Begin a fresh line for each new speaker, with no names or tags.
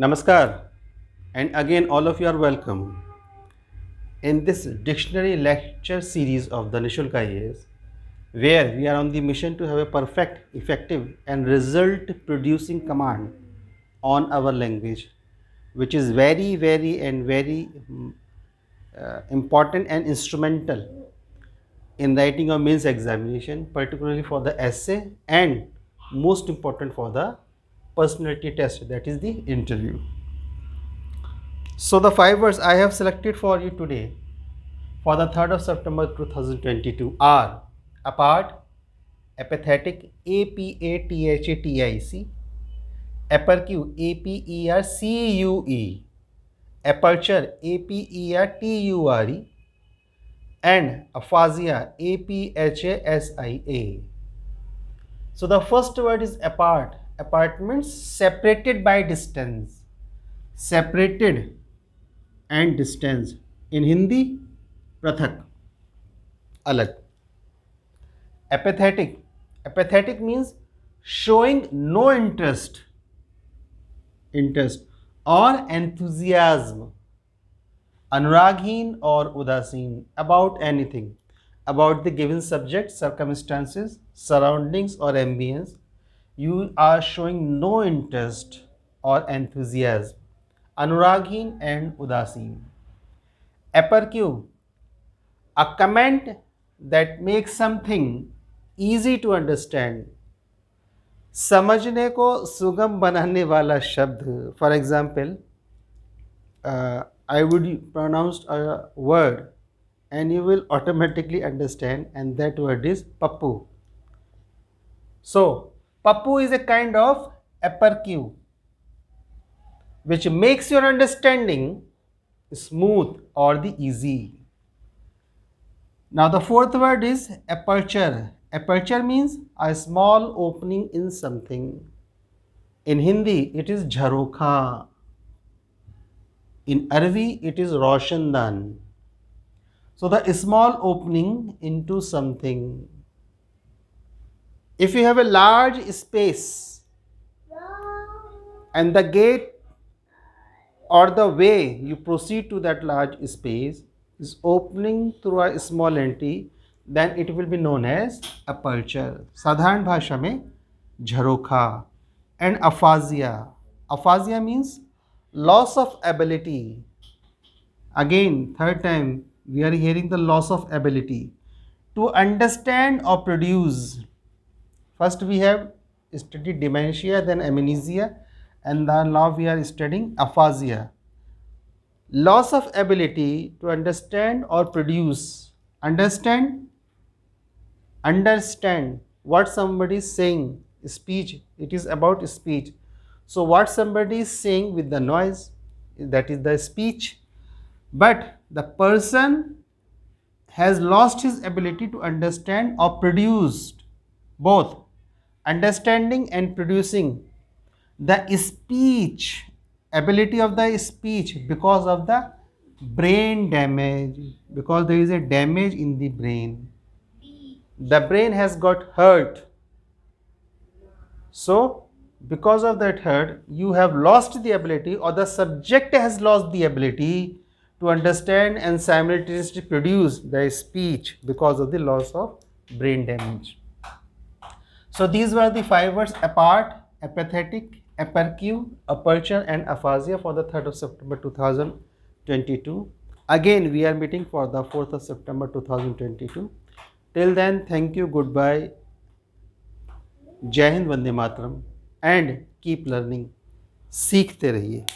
Namaskar, and again, all of you are welcome. In this dictionary lecture series of the Nishulk IAS, where we are on the mission to have a perfect, effective, and result producing command on our language, which is very important and instrumental in writing a mains examination, particularly for the essay and most important for the personality test, that is the interview. So the five words I have selected for you today for the 3rd of September 2022 are apart, apathetic, apathatic, apercue, apercue, aperture, aperture, and aphasia, aphasia. So the first word is apart. Apart means separated by distance. Separated and distance. In Hindi, prathak, alag. Apathetic. Apathetic means showing no interest or enthusiasm. Anuraghin or udasin about anything, about the given subject, circumstances, surroundings or ambience. You are showing no interest or enthusiasm. Anuraghin and udasin. Apercue, a comment that makes something easy to understand. समझने को सुगम बनाने वाला शब्द. For example, I would pronounce a word and you will automatically understand, and that word is pappu. So pappu is a kind of apercue which makes your understanding smooth or the easy. Now the fourth word is aperture. Aperture means a small opening in something. In Hindi it is jharokha. In Arabi it is roshandan. So the small opening into something. If you have a large space and the gate or the way you proceed to that large space is opening through a small entry, then it will be known as aperture. Sadharan bhasha mein jharokha. And aphasia. Aphasia means loss of ability. Again, third time we are hearing the loss of ability to understand or produce. First we have studied dementia, then amnesia, and now we are studying aphasia. Loss of ability to understand or produce. Understand what somebody is saying. Speech, it is about speech. So what somebody is saying with the noise, that is the speech. But the person has lost his ability to understand or produce, both understanding and producing the speech, ability of the speech, because of the brain damage, because there is a damage in the brain. The brain has got hurt. So because of that hurt, you have lost the ability, or the subject has lost the ability to understand and simultaneously produce the speech because of the loss of brain damage. So these were the five words: apart, apathetic, apercue, aperture, and aphasia for the 3rd of September 2022. Again, we are meeting for the 4th of September 2022. Till then, thank you, goodbye, जय Hind, Vande Mataram, and keep learning. सीखते रहिए.